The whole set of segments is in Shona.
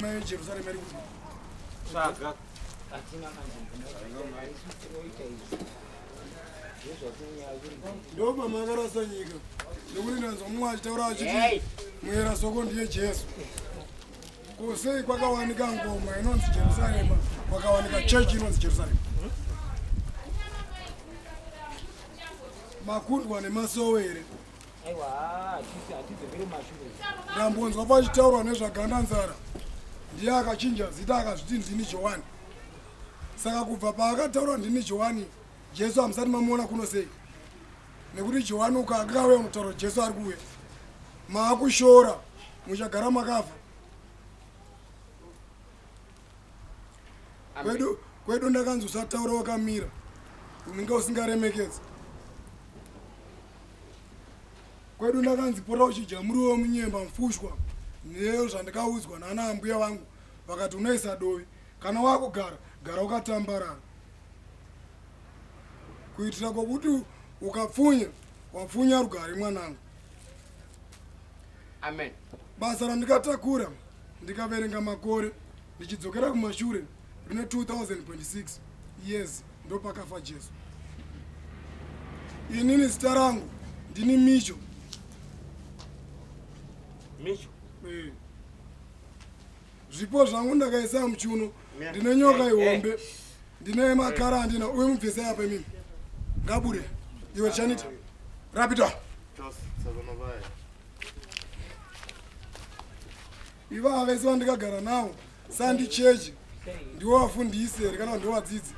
Jerusalem ari kuti Svaga. Atina ndo pamakarasa nyika nekuti ndanzwa mumwe achitaura achiti mwera soko ndiye Jesu. Kusei kwakawanika ngoma inonzi Jerusalema, kwakawanika chechi inonzi Jerusalema. Makundwa nemasowere. Aiwa, atizobvere mashure. Ndambonzwa pachitaurwa nezvagandanzara. Ndiye akachinja zita akazviti ndini Johani. Saka kubva paakataura ndini Johani, Jesu hamusati mamuona kuno sei. Nekuti Johani ukakauya unotaura Jesu ari kuuya. Maakushora, muchagara makafa. Kwedu ndakanzi usataura wakamira. Unenge usingaremekedza. Kwedu ndakanzi pota uchidya muriwo munyemba mfushwa. Neyo zvandikaudzwa nana ambuya vangu. Vakati unoisa dovi. Kana wakugara, gara ukatambarara. Kuitira kwokuti ukapfunya, wapfunya rugare mwanangu. Amen. Basa randikatakura, ndikaverenga makore, ndichidzokera kumashure, rine 2026 years, ndo pakafa Jesu. Inini zita rangu, ndini Micho. Micho? Zvipo zvangu ndakaisa muchiuno, ndine nyoka ihombe, ndine makara andina, uye mubvese apa mimi. Ngabure, iwe chanita. Rapidwa. Iva avese vandikagara navo, sandi chechi, ndiwo vafundisi here kana ndiwo vadzidzi.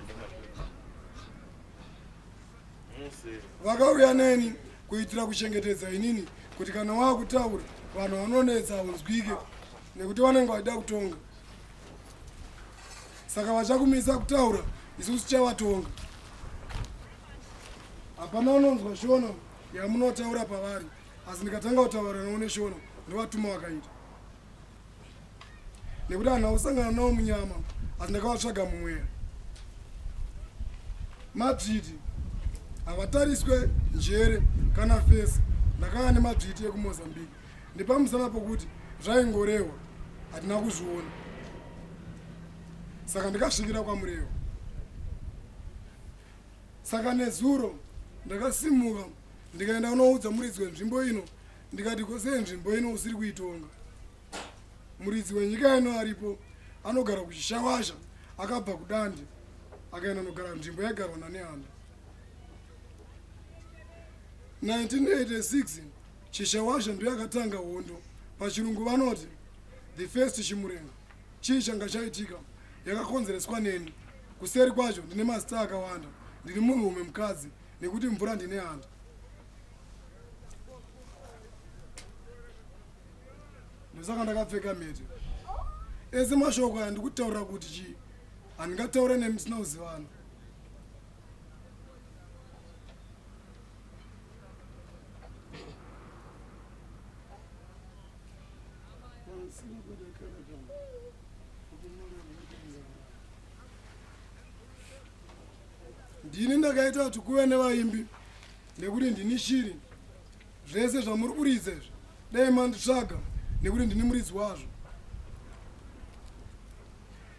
Vakauya neni kuitira kuchengetedza inini, kuti kana wakutaura, vanhu vanonetsa unzwike, nekuti vanenge vachida kutonga. Saka vachakumisa kutaura, isusu tichavatonga. Hapana unonzwa shona yamunotaura pavari, asi ndikatanga kutaura naone shona, ndovatuma vakaita. Nekuti vanhu vausangana navo munyama, asi ndakavatsvaga mumweya. Madzviti havatariswe njere kana fesi, ndakava nemadzviti ekuMozambique. Ndipamusana pokuti zvaingorehwa, hatina kuzviona. Saka ndikasvikira kwamurewa. Saka nezuro ndakasimuka ndikaenda kunoudza muridzi wenzvimbo ino, ndikati kose nzvimbo ino usiri kuitonga. Muridzi wenyika ino aripo, anogara kuchishawasha, akabva kudandi, akaenda nogara nzvimbo yagarwa naNehanda. 1986 chishawasha ndiyo yakatanga hondo. Pachirungu vanoti the first chimurenga. Chii changa chaitika, yakakonzereswa neni. Kuseri kwacho ndine mazita akawanda, ndiri munhurume mukadzi, nekuti mvura ndine handa. Ndosaka ndakapfeka mhete. Ese mashoko aya ndikutaura kuti chii, handingataure nemi musina kuzivana. Ndini ndakaita kuti kuve nevaimbi, nekuti ndini shiri. Zvese zvamuri kuridza izvi, dai manditsvaga, nekuti ndini muridzi wazvo.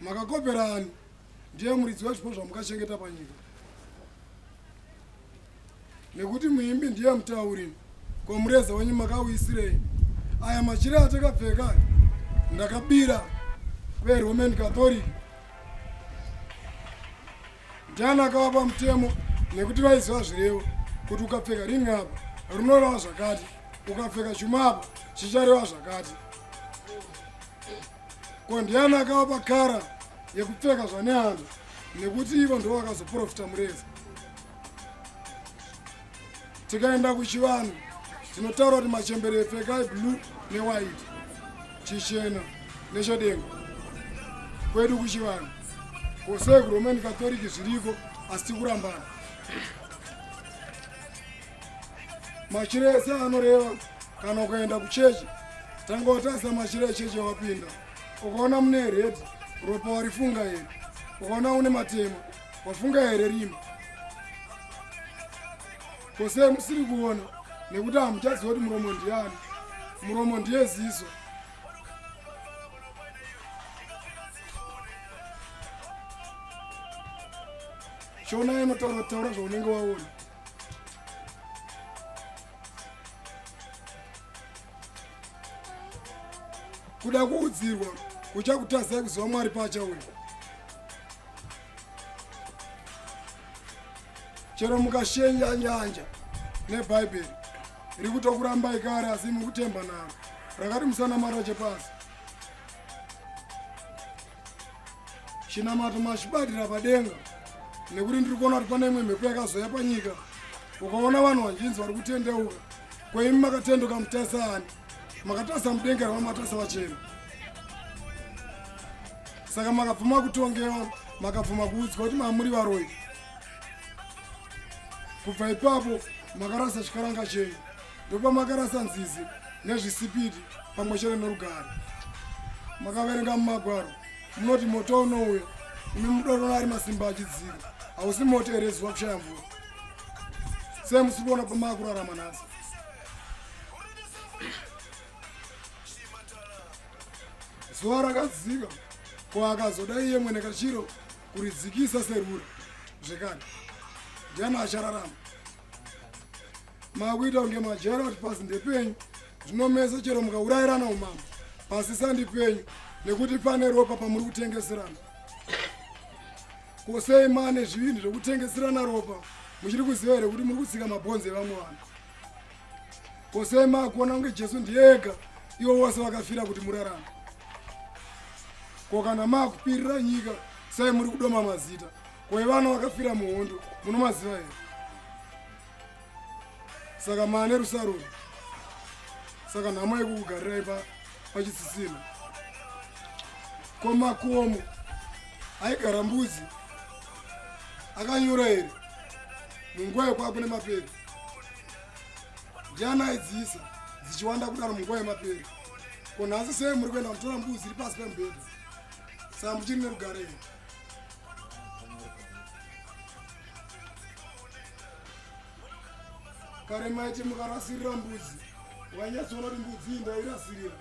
Makakopera ani, ndiye muridzi wezvipo zvamukachengeta panyika. Nekuti muimbi ndiye mutauri, kwamureza wenyu makauisirei. Aya machire atakapfeka, ndakabira veRoman Catholic. Ndiani akavapa mutemo, nekuti vaiziva zvirevo, kuti ukapfeka rin'i apa, runoreva zvakati, ukapfeka chuma apa, chichareva zvakati. Ko ndiani akavapa kara yekupfeka zvaNehanda, nekuti ivo ndo vakazoprofita mureza. Tikaenda kuchivanhu, tinotaura kuti machembere pfekai blue newhite, chichena nechedenga. Kwedu kuchivanhu, kose kuRoman Catholic zviriko, asi tikurambana. Machire ese anoreva, kana ukaenda kuchechi, tangotarisa machire echechi wapinda. Ukaona mune red, ropa warifunga here. Ukaona une matema, wafunga here rima. Kose musiri kuona, nekuti hamuchaziva kuti muromo ndiani. Muromo ndiye ziso. shona inotaura zvaunenge waona. Kuda kuudzirwa kuchakutadzai kuziva Mwari pachauya. Chero mukashenya nyanja nebhaibheri riri kutokurambai kare asi mukutemba naro rakati musanamata chepasi. Chinamato machibadira padenga nekuti ndiri kuona kuti pane imwe mhepo yakazoya panyika. Ukaona vanhu vazhinji vari kutendeuka, kweimi makatenduka mutarisa ani, makatasa mudenga ravamatasa vachena. Saka makabvuma kutongewa, makabvuma kuudzwa kuti mamuri varoi. Kubva ipapo makarasa chikaranga chenyu, ndopa makarasa nzizi nezvisipiti pamwe chete norugare. Makaverenga mumagwaro munoti moto unouya, imi mudorona ari masimba achidzika, hausi moto here zuva kushaya mvura. Sei musikuona pamakurarama nhasi? Zuva rakadzika, ko akazoda iye mwene kachiro kuridzikisa serura zvekare, ndiani achararama? Makuita kunge majera kuti pasi ndepenyu, zvinomesa chero mukaurayirana umambo, pasi sandi penyu, nekuti pane ropa pamuri kutengeserana. Kosei mane zvivinhu zvekutengeserana ropa, muchiri kuziva here kuti muri kutsika mabhonzo evamwe vanhu? Kosei makuona kunge Jesu ndiye ega ivo vose vakafira kuti murarame? Ko kana makupirira nyika, sei muri kudoma mazita? Ko vana vakafira muhondo, munomaziva here? Saka mane rusaruro. Saka nhamo yekukugarirai pachisisino. Ko makomo aigara mbuzi akanyura here munguva yekwako nemapere? Ndiani aidziisa dzichiwanda kudaro munguva yemapere? Ko nhasi sei muri kuenda kutora mbuzi iri pasi pemubhedha? Saka muchiri nerugare here. Kare maiti mukarasirira mbudzi, wanyatsoona kuti mbudzi iyi ndairasirira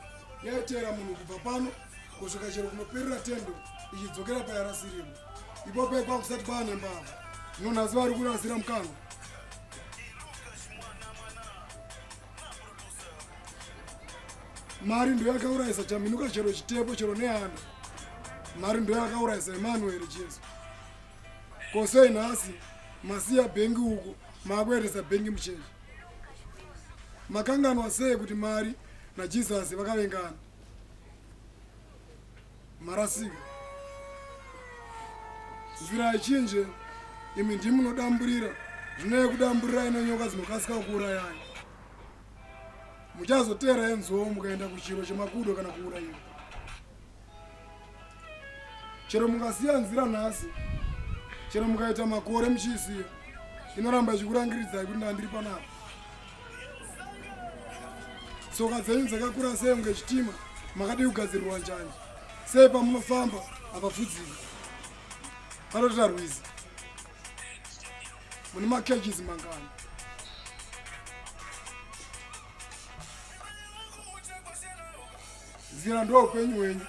yaitera munhu kubva pano kusvika chero kunoperera tendo ichidzokera payarasirirwa. Ipopo kwakusati kwaane mbavha, zvino nhasi vari kurasira mukanwa. Mari ndo yakaurayisa chaminuka chero chitepo chero nehanda. Mari ndo yakaurayisa Emmanuel Jesu. Kosei nhasi masiya bhengi uko makuendesa bhengi muchechi? Makanganwa sei kuti Mari naJesus vakavengana? Marasika. Nzira ichinje, imi ndimi munodamburira, zvino yekudamburira ine nyoka dzinokasika kuurayai. Muchazotera enzou mukaenda kuchiro chemakudo kana kuurayiwa. Chero mukasiya nzira nhasi, chero mukaita makore muchiisiya, inoramba ichikurangiridzai kuti ndandiri panapa. Tsoka dzenyu dzakakura sei kunge chitima, makadi kugadzirirwa njani? Sei pamunofamba hapapfudziki? Panoti tarwizi, mune makechizi mangani. Nzira ndo upenyu hwenyu,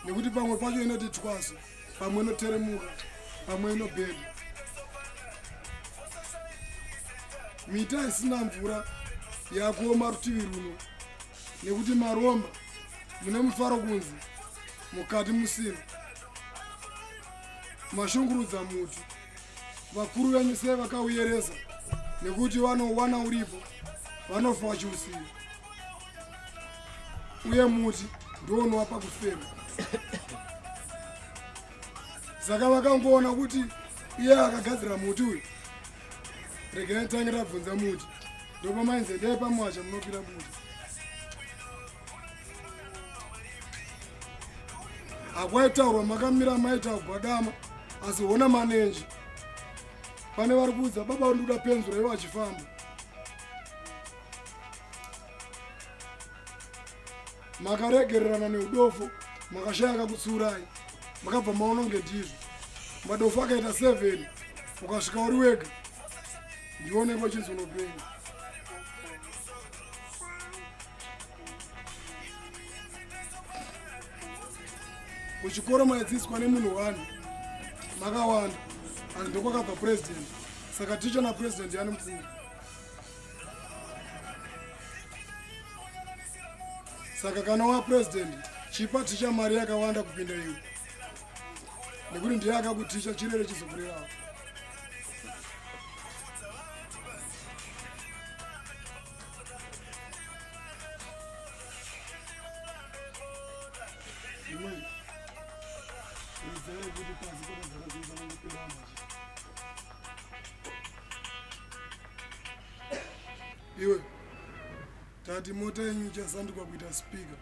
nekuti pamwe pacho inoti twaso, pamwe inoteremuka, pamwe inobhedha. Mita isina mvura yakuoma rutivi runo, nekuti maromba mune mufaro kunzi, mukati musina. Mashungurudza muti, vakuru venyu sei vakauyeresa, nekuti vanowana uripo, vanofa vachiusiya. Uye muti ndiwo unovapa kufema. Saka vakangoona kuti iye akagadzira muti uyu, regai nditange tabvunza muti, ndopa mainzi endai pamwacha munopira muti. Hakwaitaurwa makamira maita kugwadama, asi hona manenji. Pane vari kuudza baba ndikuda penzura ivo vachifamba. Makaregererana neudofo, makashaya kakutsurai, makabva maona kunge ndizvo. Madofo akaita 7, ukasvika uri wega, ndionepo chinzi unopenga. Kuchikoro maidzidziswa nemunhu 1, makawanda, and ndokwakabva president. Saka ticha na president yani mkuru. Saka kana wa president chipa ticha mari yakawanda kupinda iwe. Nekuti ndiye akakuticha chirere chizokurerawo. Iwe tati mota yenyu ichasandukwa kuita speaker.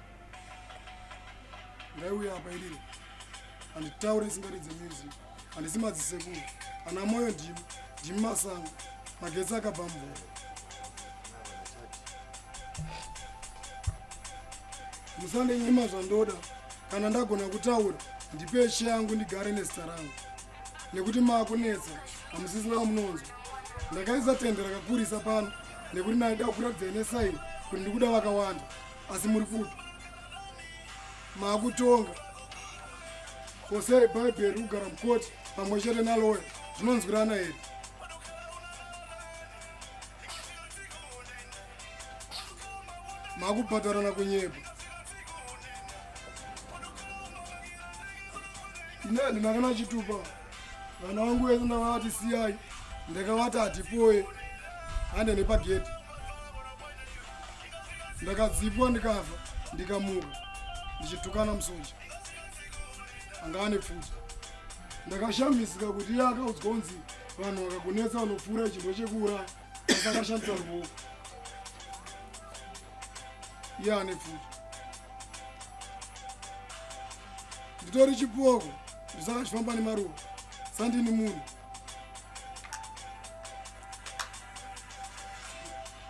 Ngaiuya apa ilile anditaure singaridze music andisimadzisekuru ana moyo ndimi masango magetsi akabva mvura. Musandinyima zvandoda kana ndagona kutaura ndipe she yangu ndigare nezita rangu nekuti maakunetsa hamusisina munonzwa. Ndakaisa tende rakakurisa pano nekuti naida kuradzai nesaini kuti ndikuda vakawanda asi muri kupi maakutonga kosei bhaibheri kugara mukoti pamwe chete naloya zvinonzwirana here? Maakubhadharana kunyepa. Ine handina kana chitupa. Vana vangu vese ndavati siyai ndakavati hatipoye hande nepageti. Ndakadzipwa ndikafa ndikamuka ndichitukana musoja anga ane pfuta. Ndakashamisika kuti iye akaudzwa kunzi vanhu vakakunetsa vanopfuura chinhu chekuuraya asi akashandisa ruoko. Iye ane pfuta. Nditori chipoko ndisaka chifamba nemaruva sandini munhu.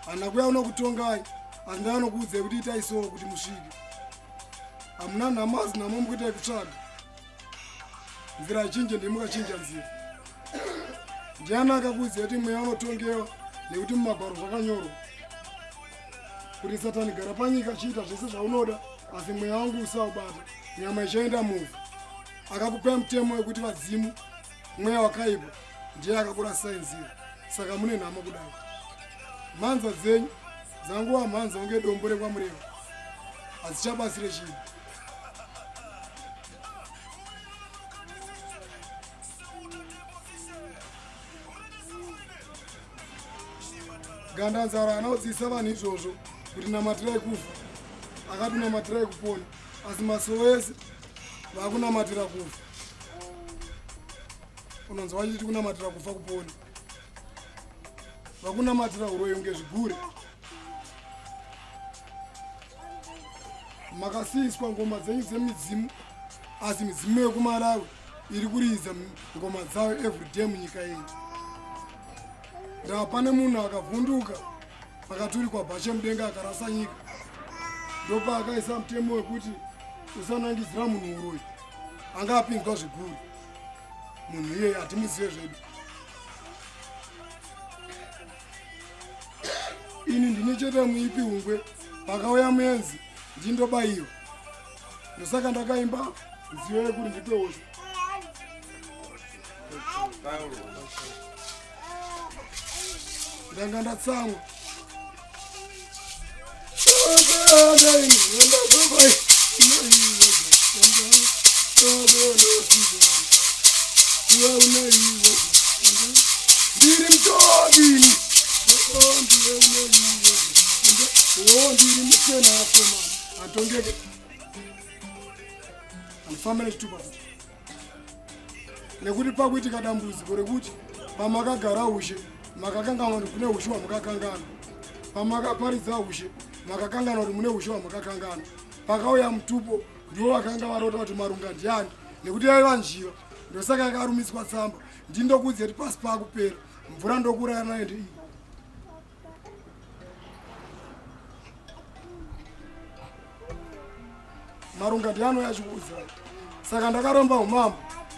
Hana kuya unokutongai asi ndanokuudzai kuti itai so kuti musvike. Hamuna nhamazi nhamo mukuitai kutsvaga. Nzira chinje ndimukachinja nzira. Ndiani akakuudzai kuti mweya unotongewa nekuti mumagwaro zvakanyorwa kuti Satani gara panyika chiita zvese zvaunoda asi mweya wangu usaubata nyama ichaenda muvhu. Akakupai mutemo wekuti vadzimu mweya wakaipa ndiye akakurasai nzira. Saka mune nhamo kudai. Mhanza dzenyu dzanguva mhanza unge dombo rekwamureva hadzichabatsire chinhu. Gandanzara anodzidzisa vanhu izvozvo kuti namatirai kufa akati namatirai kupona asi masovo ese vakunamatira kufa. Unonzwa vachiti kunamatira kufa kupona. Vakunamatira uroyi unge zvigure. Makasiyiswa ngoma dzenyu dzemidzimu asi midzimu yekumarawi iri kuridza ngoma dzayo everyday munyika yenyu. Ndapane munhu akavhunduka akaturikwa bhache mudenga akarasa nyika. Ndopa akaisa mutemo wekuti usanangidzira munhu uroyi anga apinzwa zvikuru. Munhu iyeye hatimuzive zvedu. Ini ndine chete muipi ungwe pakauya muenzi ndindobayiwa. Ndosaka ndakaimba nziyo yekuti ndipe hosha. Ndanga ndatsamwa. Ndiri mtobini. Ndiri mutena afoma. Atongeke. Anifambele chitupa. Nekuti pakuitika dambudziko rekuti pamakagara ushe makakangana kuti kune ushe wamakakangana. Pamakaparidza ushe makakangana kuti mune ushe wamakakangana. Pakauya mutupo ndivo vakanga varota kuti marunga ndiani nekuti yaiva njiva. Ndosaka yakarumiswa tsamba ndindokuudza kuti pasi pakupera mvura ndokuraya nayo ndeiyi. Marunga ndiano yachiudza. Saka ndakaromba umambo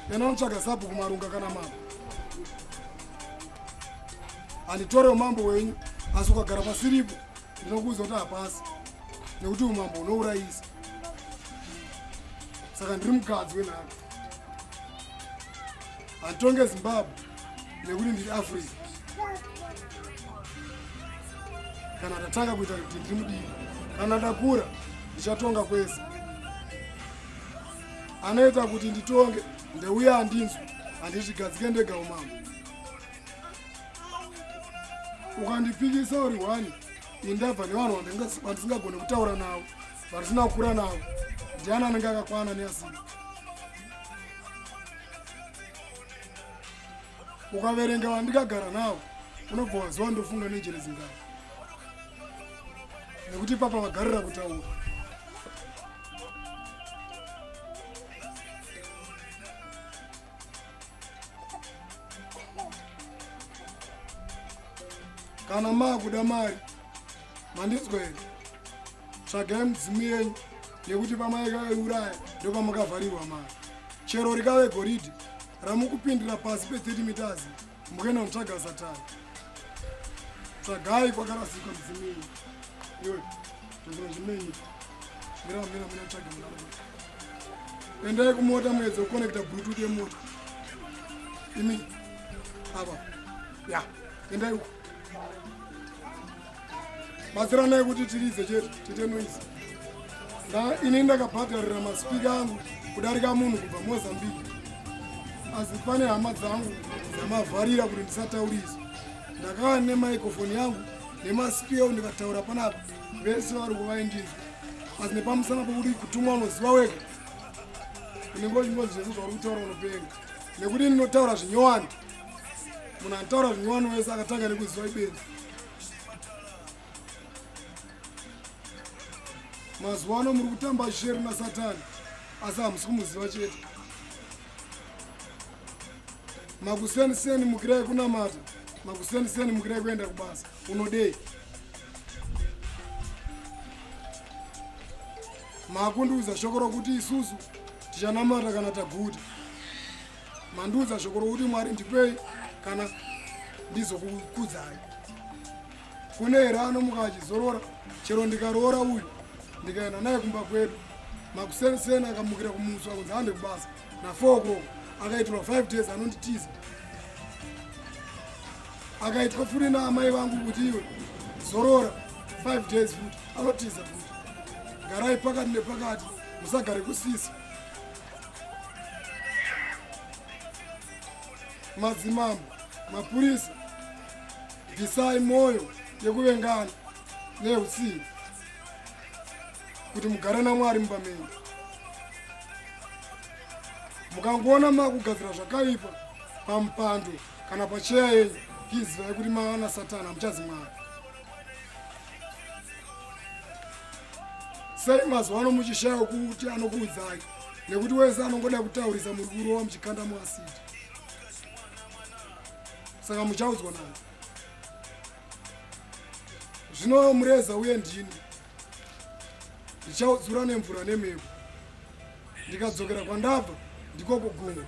ndinotsvaga sabhuku marunga kana mambo. Handitore umambo wenyu asi ukagara pasiripo ndinokuudza kuti hapasi nekuti umambo unourayisa. Saka ndiri mukadzi wenhaka. Handitonge Zimbabwe nekuti ndiri Africa. Kana ndatanga kuita kuti ndiri mudivi, kana ndakura ndichatonga kwese. Anoita kuti nditonge ndeuya handinzwi, handizvigadzike ndega umambo. Ukandipikisa uri wani, indabva nevanhu vandisingagone kutaura navo, vandisina kukura navo, ndiani anenge akakwana neasina. Ukaverenga vandikagara navo, unobva waziva ndofunga nenjere dzingano. Nekuti papa vagarira kutaura. Kana maakuda mari, mandinzwa here, tsvagai mudzimu yenyu, nekuti pamaikaiuraya ndopamakavharirwa mari. Chero rikave goridhe ramukupindira pasi pe30 meters, mukaenda mutsvaga Satani. Tsvagai kwakarasika mudzimu yenyu. Iwe, tozvino zvimenyi. Mira tsvaga munhu. Endai kumota muedze kuconnecta bluetooth yemota. Imi, ava, ya, endai uko. Batsiranai kuti tirize chete, tite noise. Ini ndakabhadharira masipika angu kudarika munhu kubva Mozambique. Asi pane hama dzangu dzamavharira kuti ndisataurisa. Ndakava nemaikrofoni yangu nemasipika ndikataura panapa, vese vari kuvaindizwa. Asi nepamusana pokuti kutumwa unoziva wega, unenge uchingozi zvese zvauri kutaura unopenga. Nekuti ndinotaura zvinyowani. Munhu anotaura zvinyowani wese akatanga nekuziva ibenzi. Mazuva ano muri kutamba sheri naSatani, asi hamusi kumuziva chete. Makuseni mukirai kunamata, makuseni mukirai kuenda kubasa. Unodei? Makundiudza shoko rokuti isusu tichanamata kana taguta. Mandiudza shoko rokuti Mwari ndipei kana ndizokukudzai. Kune here anomuka achizorora, chero ndikaroora uyu ndikaenda naye kumba kwedu. Makuseni akamukira kumuswa kunzi ande kubasa. Na 4 o'clock akaitirwa 5 days anonditiza. Akaitwa futi naamai vangu kuti iwe zorora 5 days futi, anotiza futi. Garai pakati nepakati, musagare kusisa. Madzimambo, mapurisa, bvisai mwoyo yekuvengana neutsinye kuti mugare naMwari mupamenyu. Mukangoona makugadzira zvakaipa pamupando kana pacheya yenyu, izivai kuti mava naSatani, hamuchazi Mwari. Sei mazuva ano muchishaya kuti anokuudzai, nekuti wese anongoda kutaurisa muri kurova muchikanda muasidi. Saka muchaudzwa nani? Zvino mureza uye ndini ndichaudzura nemvura nemhepo. Ndikadzokera kwandabva ndikoko gungwa.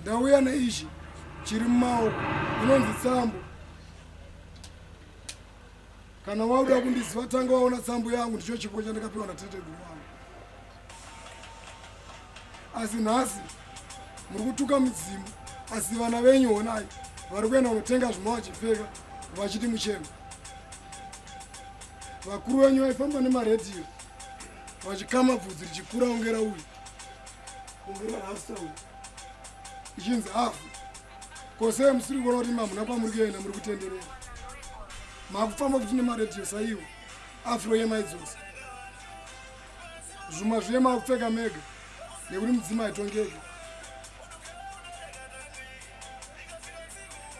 Ndauya neichi chiri mumaoko, inonzi tsambo. Kana wauda kundiziva, tanga waona tsambo yangu, ndicho chipo chandakapiwa nateteguru wangu. Asi nhasi muri kutuka midzimu, asi vana venyu honai vari kuenda kunotenga zvima vachipfeka vachiti mucheme. Vakuru venyu vaifamba nemaredhiyo vachikama bvudzi richikura ungera uyu, ungera rasta uyu, ichinzi hafu. Kose musiri kuona kuti mamuna kwamuri kuenda muri kutenderera. Makufamba kuti nemaredhiyo saiwo, afro yemaidzosa. Zvuma zviye makupfeka mega, nekuti mudzima haitongeke.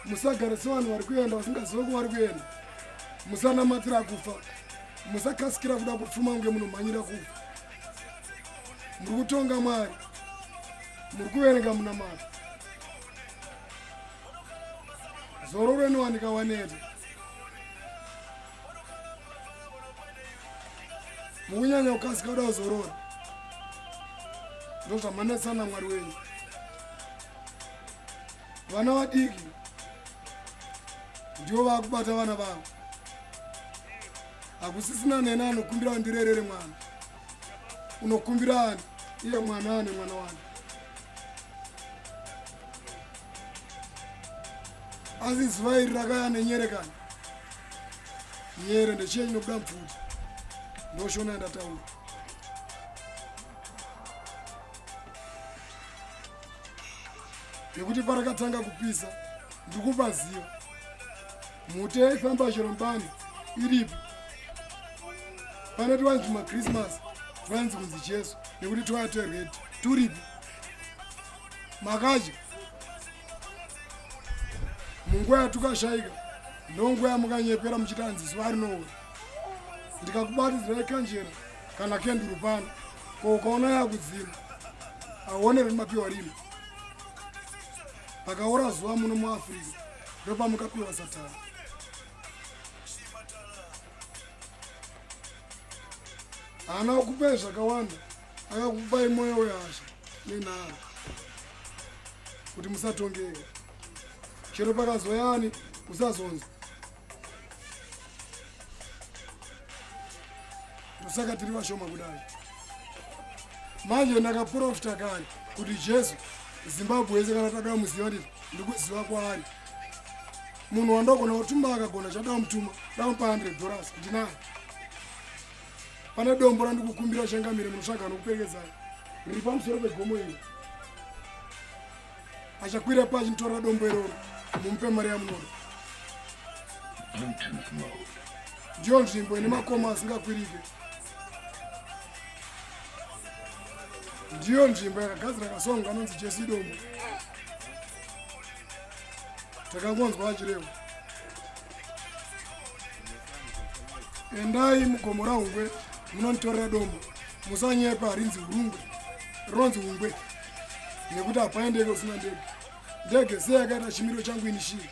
Musagara sevanhu vari kuenda vasingazive kuvari kuenda. Musanamatira kufa. Musakasikira kuda kupfuma kunge munomhanyira kufa. Muri kutonga Mwari, muri kuverenga munamata. Zororo inowanika waneta. Mukunyanya kukasika kuda kuzorora, ndozvamanetsana Mwari wenyu. Vana vadiki ndivo vakubata vana vavo. Hakusisina nena anokumbira ndirerere mwana. Unokumbira ani? Iye mwana ane mwana wake. asi zuva iri rakaya nenyerekana nyere ndechiye chinobuda mupfuta ndoshona ndataura nekuti parakatanga kupisa ndikupa ziva muti yaifamba chirombani iripo panoti wanzi makrismas wanzi kunzi Jesu nekuti toaterwedi turipo makadya munguva yatukashayika ndonguva yamukanyepera muchitanzi zuva rinowe ndikakubatidzirai kanjera kana kenduru pano ko ukaona yakudzima aone rimapiwa rino pakaora zuva muno muafrica ndopamukapiwa satani haana kukupai zvakawanda akakupai mwoyo wehasha nenharo kuti musatongeka chero pakazoyani usazonzwa ndosaka tiri vashoma kudai manje ndakaprofita kare kuti Jesu Zimbabwe yese kana tada muziva nditi ndikuziva kwaari munhu wandogona kutuma akagona chada mutuma damupa $100 ndinaye pane dombo randikukumbira shangamire munotsvaga nokuperekedzai riri pamusoro pegomo iri achakwira pachi nditora dombo iroro mumupe mari yamunoda ndiyo nzvimbo ine makoma asingakwirike ndiyo nzvimbo yakagadzira kasongo anonzi Jesu dombo takangonzwa achireva endai mugomo rahungwe munonitorera dombo musanyepa harinzi urungwe ronzi hungwe nekuti hapaendeke usina ndege ndege sei yakaita chimiro changu ini shiri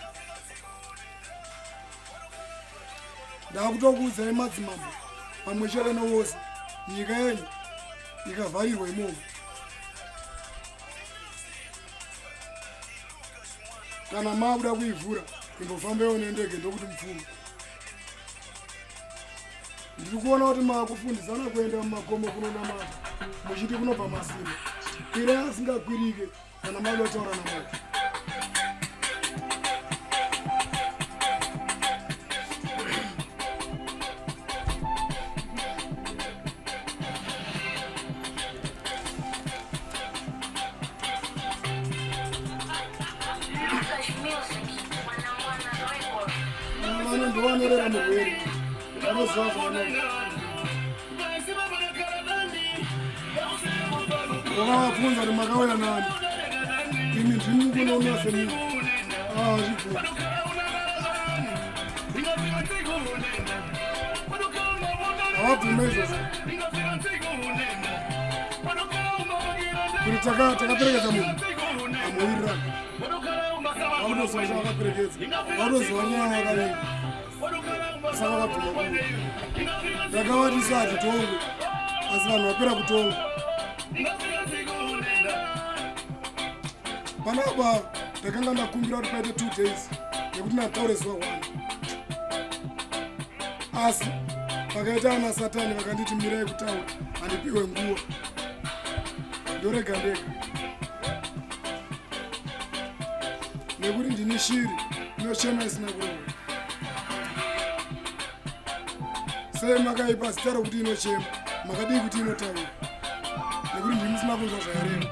ndakutokuudzai madzimambo pamwe chete nowose nyika yenyu ikavharirwa imomo kana mabuda kuivhura imbofambewo nendege ndokuti mupfume ndiri kuona kuti maakufundisana kuenda mumagomo kunonamata muchiti kunobva masimba kwirai asingakwirike kana mabuda kutaura namai ndovanorera murwere vanoziva zvavanenge vakavabvunza kuti makauya nani imi ndimi kunoona semii zvibvunza havabvume izvozvo kuti takaperekedza munhu amuwirirana vakutoziva chavakaperekedza vakutoziva nyaya yakareba saka vakabvuma kuno ndakavatisa hatitongwe asi vanhu vapera kutongwa panapa ndakanga ndakumbira kuti paite 2 days nekuti ndataure zuva 1 asi pakaita ana satani vakanditi mirai kutaura handipiwe nguva ndorega ndega nekuti ndini shiri inochema isina kurova sei makaipa zita rokuti inochema makadii kuti inotaura nekuti ndimi sina kunzwa zvaireva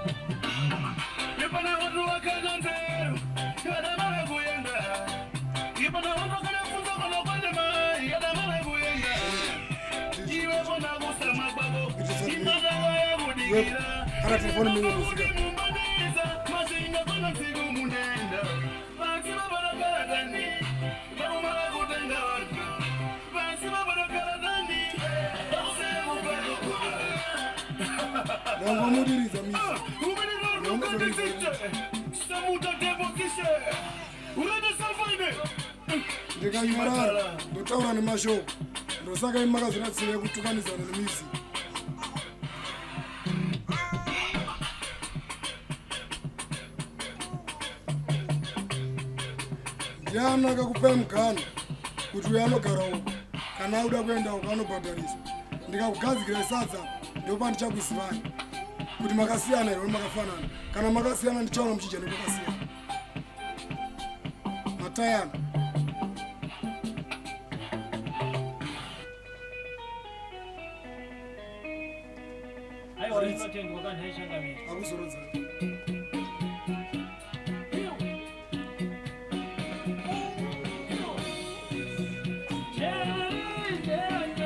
ara telefoni mimwe muzika ndangomudiriza misi ndikanyarara ndotaura nemashoko ndosaka imakazvinatsiva yekutukanisana nemisi ndiani akakupai mugano kuti uyo anogara uko kana auda kuenda uko anobhadhariswa ndikakugadzikirai sadza ndopa ndichakuzivai kuti makasiyana here makafanana kana makasiyana ndichaona muchija nemakasiyana tayana aiwa inotengwa kana haishangamira akuzorodza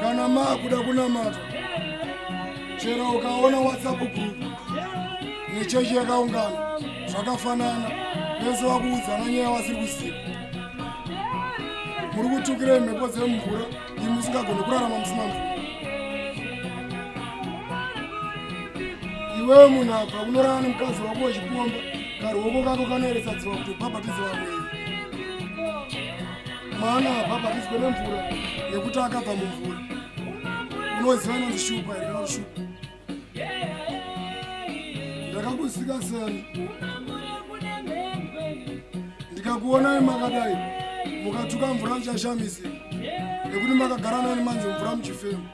kana makuda kunamata chero ukaona WhatsApp group nechechi yakaungana zvakafanana vese vakuudzana nyaya vasiri kuziva muri kutukira mhepo dzemumvura imi musingagoni kurarama musina mvura iwewe munhu abva kunorana nemukadzi wako wechipomba karuoko kako kanoeresadziwa kuti ubhabhatidze vamweni mwana habhabhatidzwe nemvura yekuti akabva mumvura unoziva inonzi shupa here kana shupa ndakakusika seni ndikakuonai makadai mukatuka mvura muchashamisira nekuti makagara nani manzi mvura muchifemo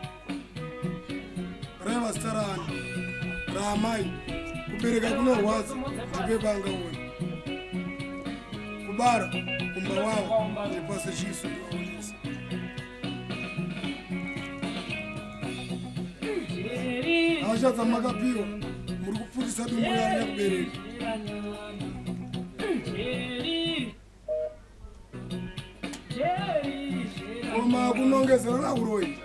raiva zita raani raamai kubereka kunorwadza ndipepa angaona kubara kumba wavo ndipase chiso ndivaonesa hasha dzamakapiwa muri kupfutisa dumbu yanya kubereka koma kunongezerana uroi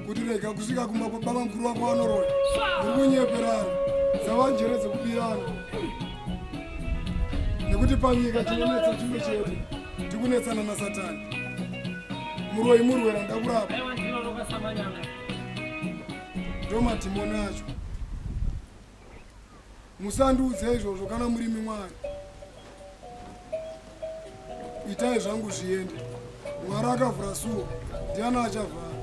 kuti rega kusvika kumba kwababa mukuru wako wanoroi muri kunyeperana dzavanjere dzekubirana nekuti panyika tinonetsa chimwe chete tikunetsana nasatani muroi murwera ndakurapa ndomatimoni acho musandiudze izvozvo kana muri mimwari itai zvangu zviende mwari akavhura suo ndiani achavhara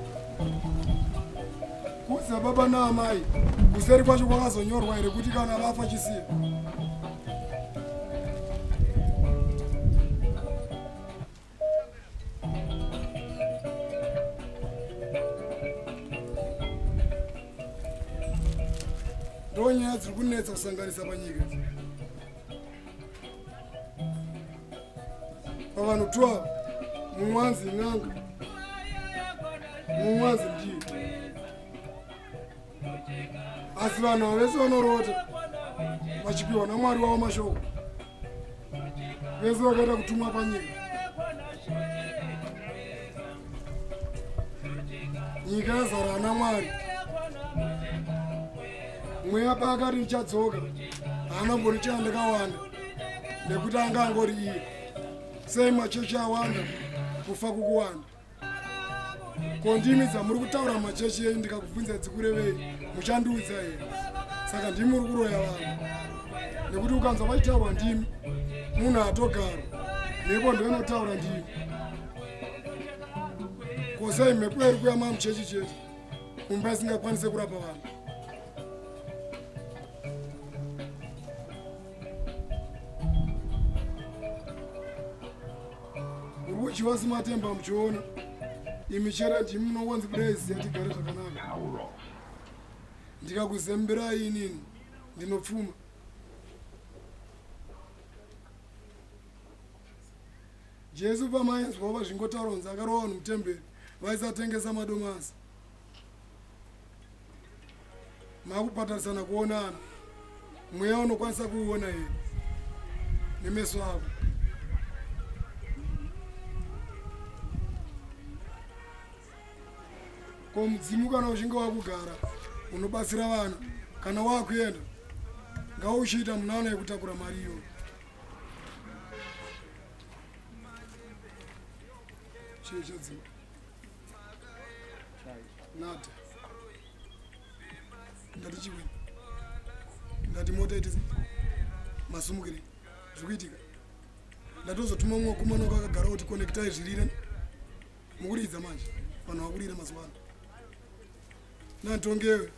kudza baba naamai kuseri kwacho kwakazonyorwa here kuti kana vafa chisiya ndonyaya dziri kunetsa kusanganisa panyika pavanhu 12 mumwanzi n'anga mumwanzi ndiye asi vanhu havese vanorota vachipiwa namwari wavo mashoko vese vakaita kutumwa panyika nyika yazara namwari mweya paakati ndichadzoka haana mbori chandakawanda nekuti anga angori iye sei machechi awanda kufa kukuwanda kondimi dzamuri kutaura machechi enyu ndikakubvunza dzikurevei muchandiudza here saka ndimi muri kuroya vanhu nekuti ukanzwa vachitaurwa ndimi munhu atogara mhepo ndo inotaura ndimi kosei mhepo iri kuyama muchechi chete kumba isingakwanise kurapa vanhu chivasi matemba muchiona imi chera ndimi munongonzi praise yatigare zvakanaka ndikakuzemberai inini ndinopfuma jesu pamaenzwa vazvingotaronzi akarova vanhu mutemberi vaisatengesa madomasi makupatarisana kuonana mweya unokwanisa kuuona here nemeso avo ko mudzimu kana uchinge wakugara unobatsira vana kana wakuenda ngauchiita munana yekutakura mari iyo chechedziwa nata ndati chiwini ndati mota iti masumukire zvikuitika ndatozotuma mumwe wakomana wakagara kuti konektai zvirire mukuridza manje vanhu vakurira mazuva ano nantongewe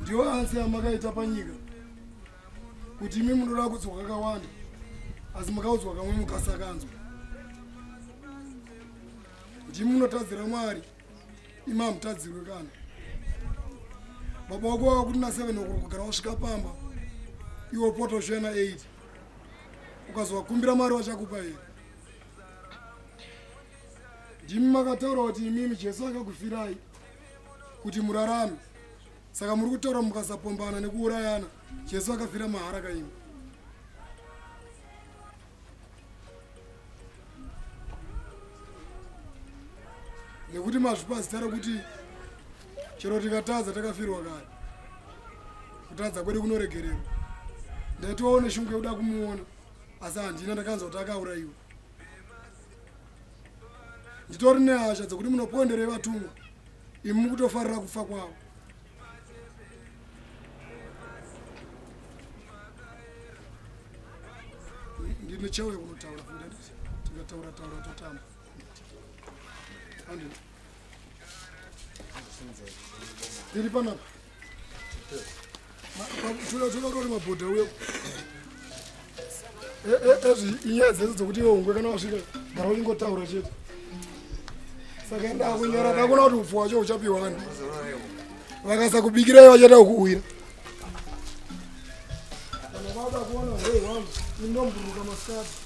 ndiwo ansi amakaita panyika kuti imi munoda kudzwa kakawanda asi makaudzwa kamwe mukasakanzwa ndimi munotadzira mwari ima hamutadzirwe kana baba wako wava kuti na 7 okuro kugara wasvika pamba iwo potoshena 8 ukazowakumbira mari vachakupa here ndimi makataura kuti imimi Jesu akakufirai kuti murarame saka muri kutaura mukasapombana nekuurayana Jesu akafira mahara kaimi nekuti mazvipa zita rekuti chero tikatadza takafirwa kare kutadza kwedu kunoregererwa ndatiwaone shungu yekuda kumuona asi handina ndakanzwa kuti akaurayiwa nditori nehasha dzekuti munoponderei vatumwa imi mukutofarira kufa kwavo ndine chauya kunotaura tikataura totamba ndiri panapa todauri mabhodha uye inyaya dzese dzokuti iwe ungwe kana wasvika gara uchingotaura chete saka enda kunyara takuna kuti upfu wacho uchapiwani vakasakubikirai vachada kukuwira kana vada kuona hei wangu inomburuka masikati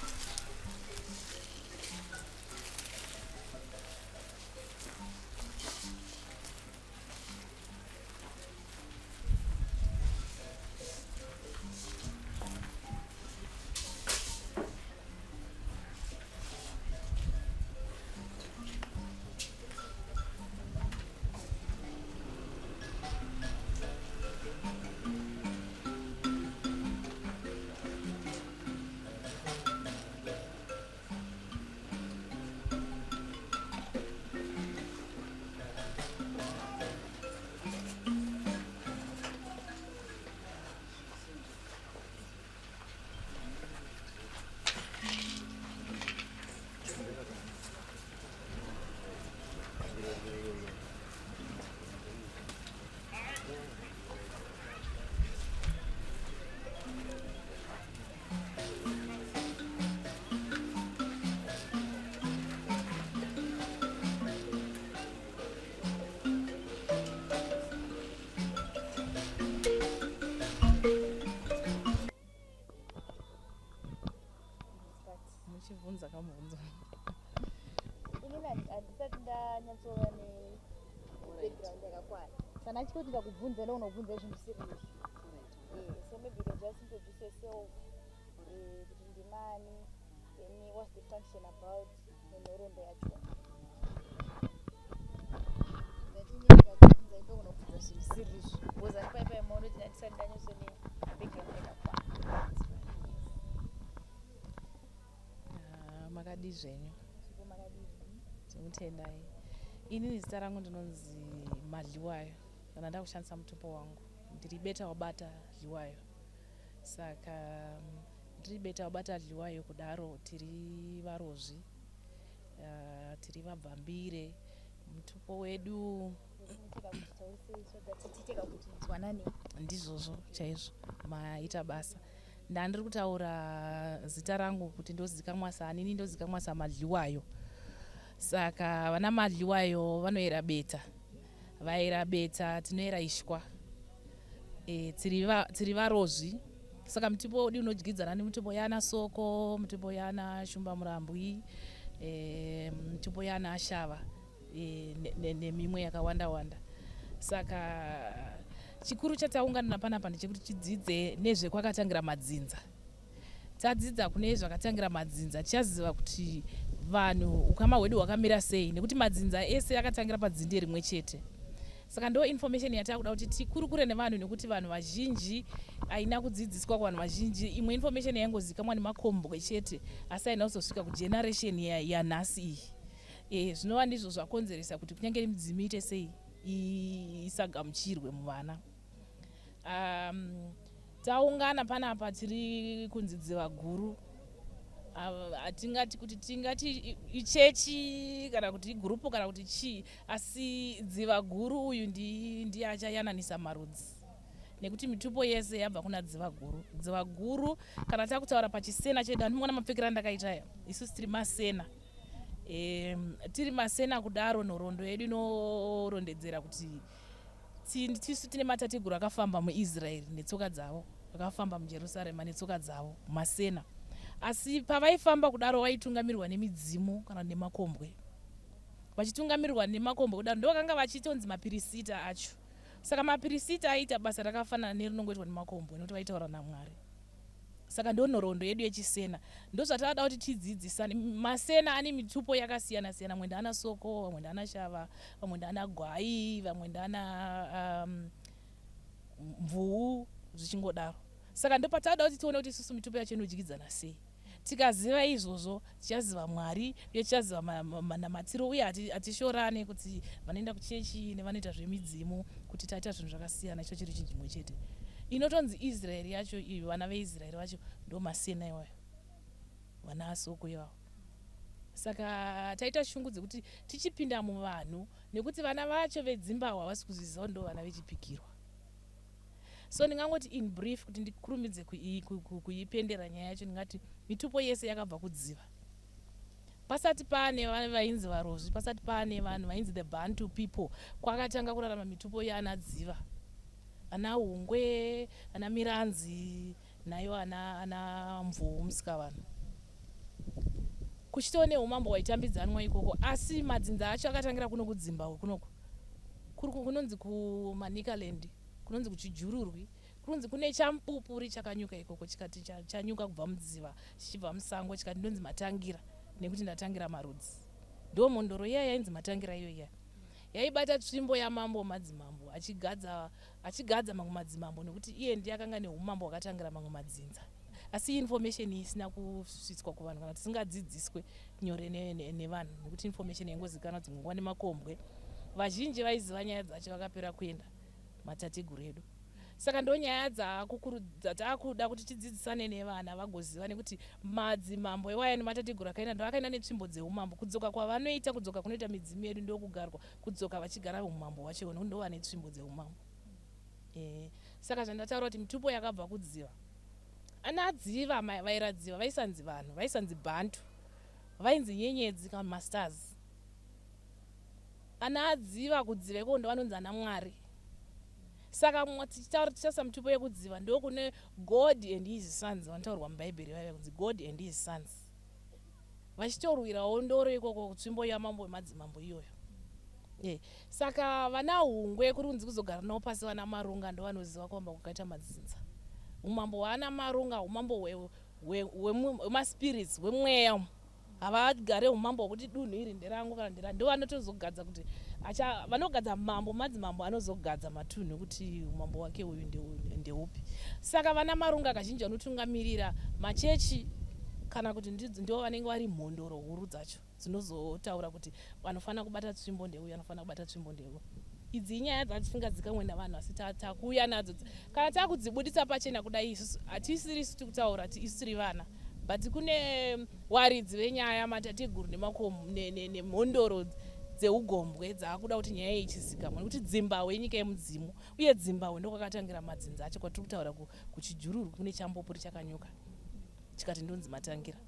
Muchibvunza kamubvunzo. Inini handisati ndanyatsova nebackground yakakwana. Kana chikuti ndakubvunza neunobvunza zvinhu serious. So maybe you can just introduce yourself. Kuti ndimani, then what's the function about, nenhoroondo yacho. Ndatini ndakubvunza ipo unobvunza zvinhu serious. Because aripai maona kuti ndisati ndanyatso nebackground yakakwana. Makadi zvenyu Makadii. tinotendai. Inini zita rangu ndinonzi Madliwayo. Kana ndakushandisa mutupo wangu ndiri beta wabata Dliwayo. Saka ndiri beta wabata Dliwayo kudaro tiri varozvi, tiri vabvambire mutupo wedu ndizvozvo chaizvo maita basa. Ndandiri kutaura zita rangu kuti ndozikamwa sani, ini ndozikamwa saMadliwayo. Saka vana Madliwayo vanoera beta, vaera beta tinoera ishwa. Tiri varozvi. Saka mutupo wedu unodyidzana nemutupo yana Soko, mutupo yana Shumba Murambwi, mutupo yana Ashava nemimwe yakawanda wanda. Saka chikuru chataunganira panapa ndechekuti tidzidze nezvekwakatangira madzinza. Tadzidza kune zvakatangira madzinza tichaziva kuti vanhu ukama hwedu hwakamira sei, nekuti madzinza ese akatangira padzinde rimwe chete. Saka ndo information yatakuda kuti tikurukure nevanhu, nekuti vanhu vazhinji aina kudzidziswa kuvanhu vazhinji. Imwe information yangozikamwa nemakombwe chete asi aina kuzosvika kugeneration yanhasi iyi. Zvinova ndizvo zvakonzeresa kuti kunyange midzimu ite sei isagamuchirwe muvana. Taungana panapa tiri kunzi dziva guru. Hatingati kuti tingati ichechi kana kuti igurupu kana kuti chii, asi dziva guru uyu ndiye achayananisa marudzi, nekuti mitupo yese yabva kuna dziva guru. Dziva guru kana takutaura pachisena chedu, handimona mapfekero andakaita aya, isusu tiri masena. Tiri masena kudaro nhoroondo yedu inorondedzera kuti tisu tine matateguru akafamba muIsraeri netsoka dzavo. vakafamba mujerusarema netsoka dzavo masena. Asi pavaifamba kudaro vaitungamirirwa nemidzimu kana nemakombwe. Vachitungamirirwa nemakombwe kudaro ndo vakanga vachitonzi mapirisita acho. Saka mapirisita aita basa rakafanana nerinongoitwa nemakombwe nekuti vaitaura naMwari. Saka ndo nhoroondo yedu yechisena. Ndo zvatakada kuti tidzidzisane. Masena ane mitupo yakasiyana siyana. Vamwe ndana soko, vamwe ndana shava, vamwe ndana gwai, vamwe ndana mvuu zvichingodaro. Saka ndo patakada kuti tione kuti isusu mitupo yacho inodyidzana sei. Tikaziva izvozvo tichaziva Mwari uye tichaziva manamatiro uye hatishorane kuti vanoenda kuchechi nevanoita zvemidzimu kuti taita zvinhu zvakasiyana icho chiri chinhu chimwe chete. Inotonzi Israeri yacho iyo vana veIsraeri vacho ndo masena iwayo, vana asoko ivavo. Saka taita shungu dzekuti tichipinda muvanhu nekuti vana vacho vedzimbawa havasi kuzivisawo ndo vana vechipikirwa. So ndingangoti in brief kuti ndikurumidze kuipendera nyaya yacho ndingati mitupo yese yakabva kudziva. Pasati pane vainzi varozvi, pasati pane vanhu vainzi the Bantu people, kwakatanga kurarama mitupo yaana dziva. Ana hungwe, ana miranzi, nayo ana mvuu musikavanhu. Kuchitone umambo waitambidzanwa ikoko, asi madzinza acho akatangira kuno kudzimbawo kunoko. Kunonzi kuManikaland, kunonzi kuchijururwi, kunonzi kune champupuri chakanyuka ikoko chikati chanyuka kubva mudziva, chichibva musango chikati ndonzi matangira, nekuti ndatangira marudzi. Ndo mondoro iya yainzi matangira iyoya. Yaibata tsvimbo yamambo madzimambo achigadza mamwe madzimambo nekuti iye ndiye akanga neumambo hwakatangira mamwe madzinza. Asi information isina kusvitswa kuvanhu kana tisingadzidziswe nyore nevanhu nekuti information yangozikanwa kuti nguva nemakombwe. Vazhinji vaiziva nyaya dzacho vakapera kuenda matateguru edu. Saka ndo nyaya dzatakuda kuti tidzidzisane nevana vagoziva nekuti madzimambo iwaya nematateguru akaenda ndo akaenda netsvimbo dzeumambo. Kudzoka kwavanoita kudzoka kunoita midzimu yedu ndokugarwa kudzoka vachigara umambo wacho ndo vane tsvimbo dzeumambo. Saka zvandataura kuti mitupo yakabva kudziva. Ana dziva vairadziva vaisanzi vanhu, vaisanzi Bantu, vainzi nyenyedzi kana masters. Ana adziva kudziva iko ndo vanonzi ana Mwari. Saka tichitaura tichasa mitupo yekudziva ndo kune God and his sons vanotaurwa muBhaibheri vaya kunzi God and his sons. Vachitorwirawo ndoro ikoko kutsvimbo yamambo emadzimambo iyoyo. Saka vana hungwe kurunzi kuzogara navo pasi vana marunga ndo vanoziva kwamba kukaita madzinza. Umambo hwaana marunga umambo wemaspirits wemweya. Havagare umambo hwokuti dunhu iri nderangu kana nderangu. Ndo vanotozogadza kuti vanogadza mambo madzimambo anozogadza matunhu kuti umambo wake uyu ndeupi. Saka vana marunga kazhinji vanotungamirira machechi kana kuti ndo vanenge vari mhondoro huru dzacho dzinozotaura kuti vanofanira kubata tsvimbo ndeuyu anofanira kubata tsvimbo ndeuyu. Idzi inyaya dzatisingadzikamwe navanhu asi takuuya nadzo. Kana takudzibudisa pachena kudai isusu hatisiri kutaura kuti isu tiri vana. But kune waridzi venyaya matateguru nemhondoro dzeugombwe dzaakuda kuti nyaya ichizikamwa nekuti dzimbawe inyika yemudzimu uye dzimbawe ndokwakatangira madzinza acho kwatiri kutaura kuchijururu kune champopuri chakanyuka chikati ndonzi matangira.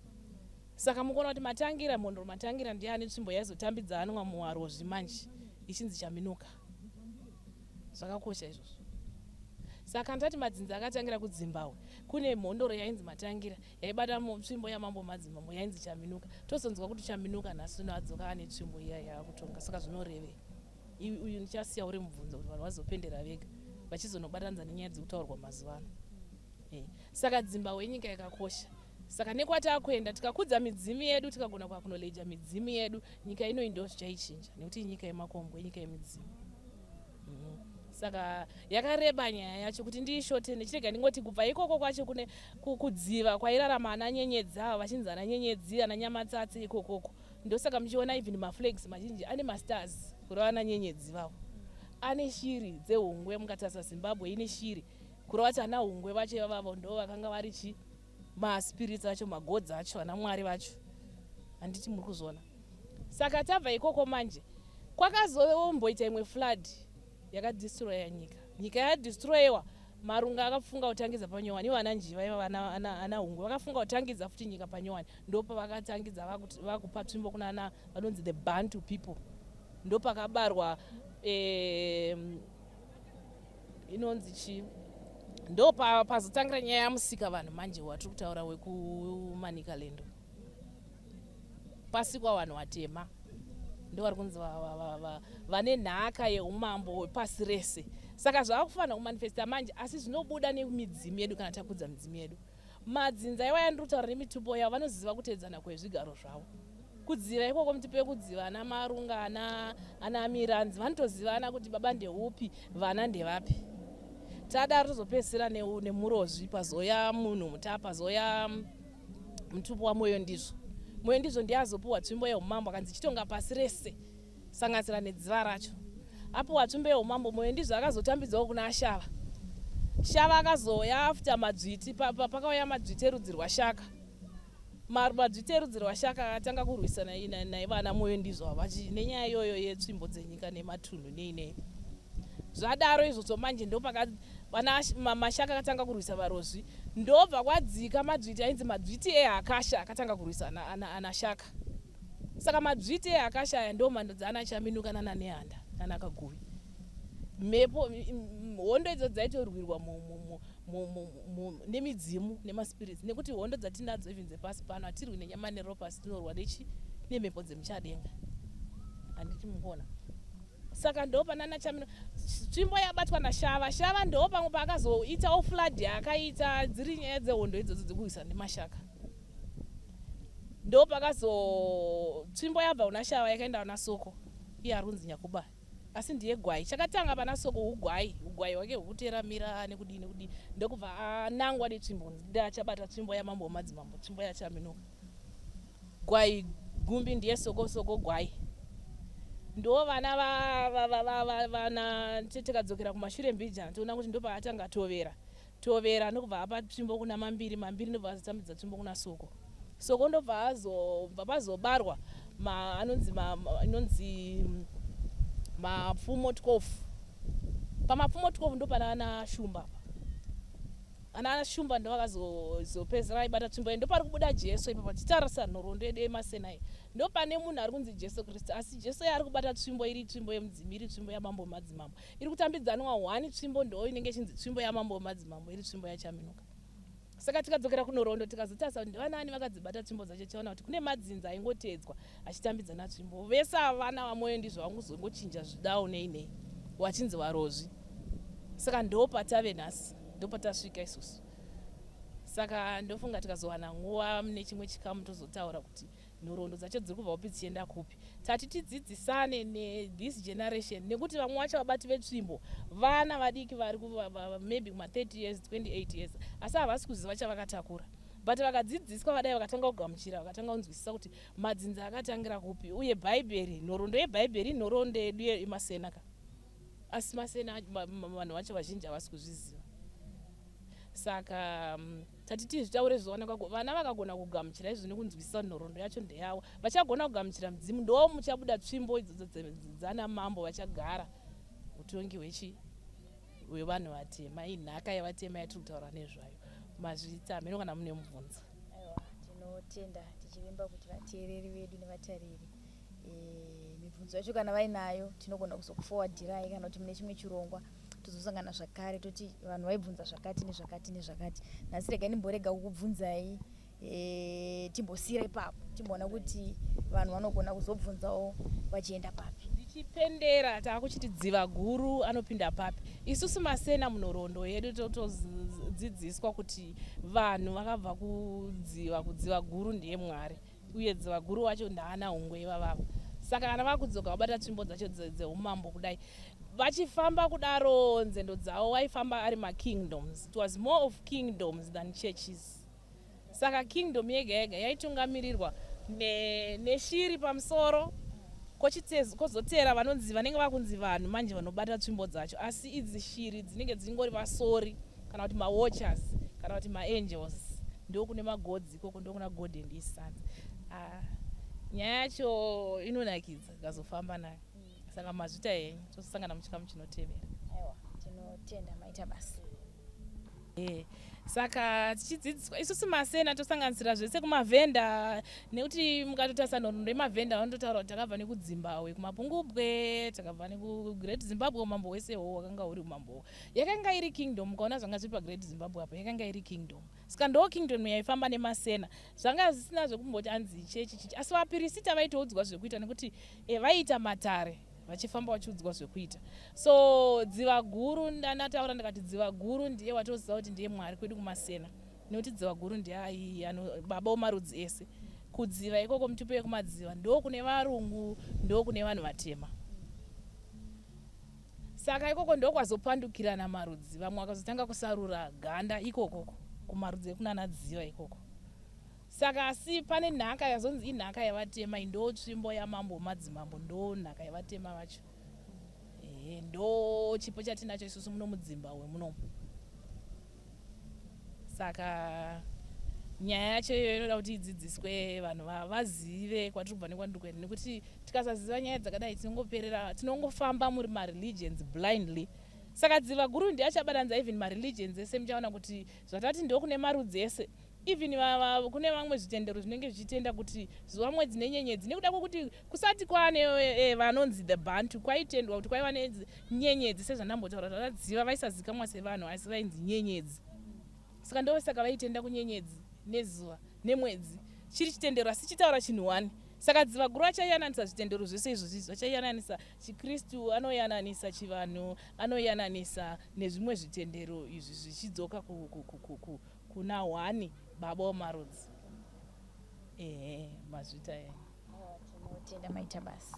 Saka mukuona kuti matangira mhondoro matangira ndiye ane tsvimbo yaizotambidzanwa muwarozvi manje ichinzi chaminuka. Zvakakosha izvozvo. Saka ndati madzinza akatangira kudzimbawe kune mhondoro yainzi matangira yaibata tsvimbo yamambo madzimambo yainzi chaminuka. Tozonzwa kuti chaminuka nhasi adzoka ane tsvimbo iya yaakutonga. Saka zvinorevei? Uyu ndichasiya uri mubvunzo kuti vanhu vazopendera vega vachizonobatanidza nenyaya dzekutaurwa mazuva ano. Saka dzimbawe inyika yakakosha. Saka nekwatakuenda tikakudza midzimu yedu tikagona kuacknowledge midzimu yedu nyika ino ndo zvichaichinja nekuti nyika yemakombwe nyika yemidzimu. Saka yakareba nyaya yacho kuti ndiishote nechirega ndingoti kubva ikoko kwacho kune kudziva kwairarama ana nyenyedzi ava vachinzi ana nyenyedzi ana nyamatsatsi ikokoko. Ndosaka muchiona even maflags mazhinji ane masters kureva ana nyenyedzi vavo. Ane shiri dzehungwe mukatarisa Zimbabwe ine shiri kureva kuti ana hungwe vacho ivavo ndo vakanga vari maspirits acho magodzi acho ana Mwari vacho. Handiti muri kuzona. Saka tabva ikoko manje kwakazomboita imwe flood yakadestroya nyika. Nyika yadestroyiwa marunga akafunga kutangidza panyowani. Ivo ana njiva iva ana hungwe vakafunga kutangidza futi nyika panyowani. Ndo pavakatangidza vakupa tsvimbo kuna ana vanonzi the Bantu people. Ndo pakabarwa inonzi ndo pazotangira nyaya yamusika vanhu manje watiri kutaura wekuManicaland pasikwa vanhu vatema ndo vari kunzi vane nhaka yeumambo hwepasi rese. Saka zvavakufanira kumanifesta manje, asi zvinobuda nemidzimu yedu kana takudza midzimu yedu. Madzinza iwa yandiri kutaura nemitumbo yavo vanoziva kuteedzana kwezvigaro zvavo. Kudziva ikoko muti pekudziva ana marunga ana miranzi vanotozivana kuti baba ndeupi vana ndevapi. Tadaro tozopedzisira nemurozvi pazoya munhu muta pazoya mutumbo wamwoyo ndizvo. Mwoyo ndizvo ndiye azopuwa tsvimbo yeumambo akanzi chitonga pasi rese sanganisira nedziva racho. Apuwa tsvimbo yeumambo mwoyo ndizvo akazotambidzawo kuna Ashava. Shava akazoya after madzviti pakauya madzviti erudzi rwaShaka. Madzviti erudzi rwaShaka akatanga kurwisana naivana mwoyo ndizvo vachi nenyaya iyoyo yetsvimbo dzenyika nematunhu nei. Zvadaro izvozvo manje ndo Mashaka akatanga kurwisa varozvi ndobva kwadzika madzviti ainzi madzviti eHakasha akatanga kurwisa ana Shaka. Saka madzviti eHakasha aya ndo mhando dzaana Chaminuka nana Nehanda nana Kaguvi. Mhepo hondo idzo dzaitorwirwa nemidzimu nemaspirits nekuti hondo dzatinadzo even dzepasi pano hatirwi nenyama neropa tinorwa nemhepo dzemuchadenga. Handiti mukuona. Saka ndo panana Chaminuka tsvimbo yabatwa naShava. Shava ndo pamwe paakazoitawo flood yakaita dziri nyaya dzehondo idzodzo dzekuwisa neMashaka. Ndo tsvimbo yabva una Shava yakaenda una Soko iye arunzi Nyakuba. Asi ndiye Gwai. Chakatanga pana Soko ugwai hwake hwekuteramira nekudini ndokubva anangwa netsvimbo ndachabata tsvimbo yamambo wemadzimambo tsvimbo yaChaminuka. Gwai Gumbi ndiye Soko Gwai. Ndo vana tikadzokera kumashure mbijana toona kuti ndo paatanga Tovera ndokubva apa tsvimbo kuna Mambiri ndobva azotambidza tsvimbo kuna Soko ndobva pazobarwa inonzi Mapfumo 12. Pamapfumo 12 ndo pana ana Shumba. Ana Shumba ndo vakazopedzera ibata tsvimbo ndo pari kubuda Jesu ipapo titarisa nhoroondo yedu yeMasenai. Ndo pane munhu ari kunzi Jesu Kristu asi Jesu ari kubata tsvimbo iri tsvimbo yemudzimu iri tsvimbo yamambo wemadzimambo. Iri kutambidzanwa 1 tsvimbo ndo inenge chinzi tsvimbo yamambo wemadzimambo iri tsvimbo yaChaminuka. Saka tikadzokera kunhoroondo tikazotarisa kuti ndivanani vakadzibata tsvimbo dzacho tichaona kuti kune madzinza aingoteedzwa achitambidzana tsvimbo. Vese vana vamwoyo ndizvo vangozongochinja zvidawo nei wachinzi varozvi. Saka ndo patave nhasi ndo patasvika isusu. Saka ndofunga tikazowana nguva mune chimwe chikamu tozotaura kuti nhoroondo dzacho dziri kubva kupi dzichienda kupi. Tati tidzidzisane this generation nekuti vamwe vacho vabati vetsvimbo vana vadiki vari maybe kuma 30 years 28 years asi havasi kuziva chavakatakura. But vakadzidziswa vadai vakatanga kugamuchira vakatanga kunzwisisa kuti madzinza akatangira kupi uye bhaibheri nhoroondo yebhaibheri nhoroondo yedu yeMasenaka. Asi Masena vanhu vacho vazhinji havasi kuzviziva. Saka tati tizvitaure zvoonekwa vana vakagona kugamuchira izvo nekunzwisisa nhoroondo yacho ndeyavo vachagona kugamuchira mudzimu ndo muchabuda tsvimbo idzodzo dzana mambo vachagara utongi hwevanhu vatema inhaka yevatema yatiri kutaura nezvayo. Mazviita mheno kana mune mubvunzo. Aiwa tinotenda tichivimba kuti vateereri vedu nevatariri mibvunzo yacho kana vainayo tinogona kuzokufowadhirai kana kuti mune chimwe chirongwa tozosangana zvakare toti vanhu vaibvunza zvakati nezvakati nezvakati. Nhasi regai ndimborega kukubvunzai timbosiyira ipapo timboona kuti vanhu vanogona kuzobvunzawo vachienda papi. Ndichipendera taakuchiti dziva guru anopinda papi. Isusu Masena munhoroondo yedu totodzidziswa kuti vanhu vakabva kudziva guru ndiye Mwari uye dziva guru wacho ndaana hungwe ivavavo. Saka kana vakudzoka vabata tsvimbo dzacho dzeumambo kudai vachifamba kudaro nzendo dzavo vaifamba ari makingdoms. It was more of kingdoms than churches. Saka kingdom yega yega yaitungamirirwa neshiri pamusoro kozotera vanenge vakunzi vanhu manje vanobata tsvimbo dzacho asi idzi shiri dzinenge dzingori vasori kana kuti mawatchers kana kuti maangels ndo kune magods ikoko ndo kuna God and his sons. Nyaya yacho inonakidza ikazofamba nayo. Saka mazvita henyu tosangana muchikamu chinotevera. Aiwa tinotenda maita basa. saka tichidzidziswa isusu masena tosanganisira zvese kumavhenda nekuti mukatotarisa nhoroondo yemavhenda vanototaura kuti takabva nekudzimbabwe kumapungubwe takabva nekugreat zimbabwe umambo hweseho wakanga uri umambo yakanga iri kingdom ukaona zvanga zviri pagreat zimbabwe apo yakanga iri kingdom saka ndo kingdom yaifamba nemasena zvanga zvisina zvekumboti anzi chechi asi vapirisita vaitoudzwa zvekuita nekuti vaiita matare vachifamba vachiudzwa zvekuita so dziva guru ndanataura ndikati dziva guru ndiye watoziva kuti ndiye mwari kwedu kumasena nekuti dziva guru ndiye baba omarudzi ese kudziva ikoko mutupo yekumadziva ndo kune varungu ndo kune vanhu vatema saka ikoko ndokwazopandukirana marudzi vamwe vakazotanga kusarura ganda ikokoko kumarudzi ekunana dziva ikoko saka asi pane nhaka yazonzi inhaka yavatema ndo tsvimbo yamambo wemadzimambo ndo nhaka yavatema vacho ndo chipo chatinacho isusu muno mudzimbabwe munomu saka nyaya yacho iyoyo inoda kuti idzidziswe vanhu vazive kwatiri kubva nekwandiri kuenda nekuti tikasaziva nyaya dzakadai tinongoperera tinongofamba muri mareligions blindly saka dziva guru ndiye achabatanidza even mareligions ese muchaona kuti zvatati ndo kune marudzi ese even kune vamwe zvitendero zvinenge zvichitenda kuti zuva mwedzi nenyenyedzi nekuda kwokuti kusati kwane vanonzi the bantu kwaitendwa kuti kwaiva nenyenyedzi sezvandambotaura zvatadziva vaisazikamwa sevanhu asi vainzi nyenyedzi saka ndosaka vaitenda kunyenyedzi nezuva nemwedzi chiri chitendero asi chitaura chinhu wani saka dziva guru achaiyananisa zvitendero zvese izvozvi achaiyananisa chikristu anoyananisa chivanhu anoyananisa nezvimwe zvitendero izvi zvichidzoka kuna hwani baba omarudzi mazvita tinotenda maita basa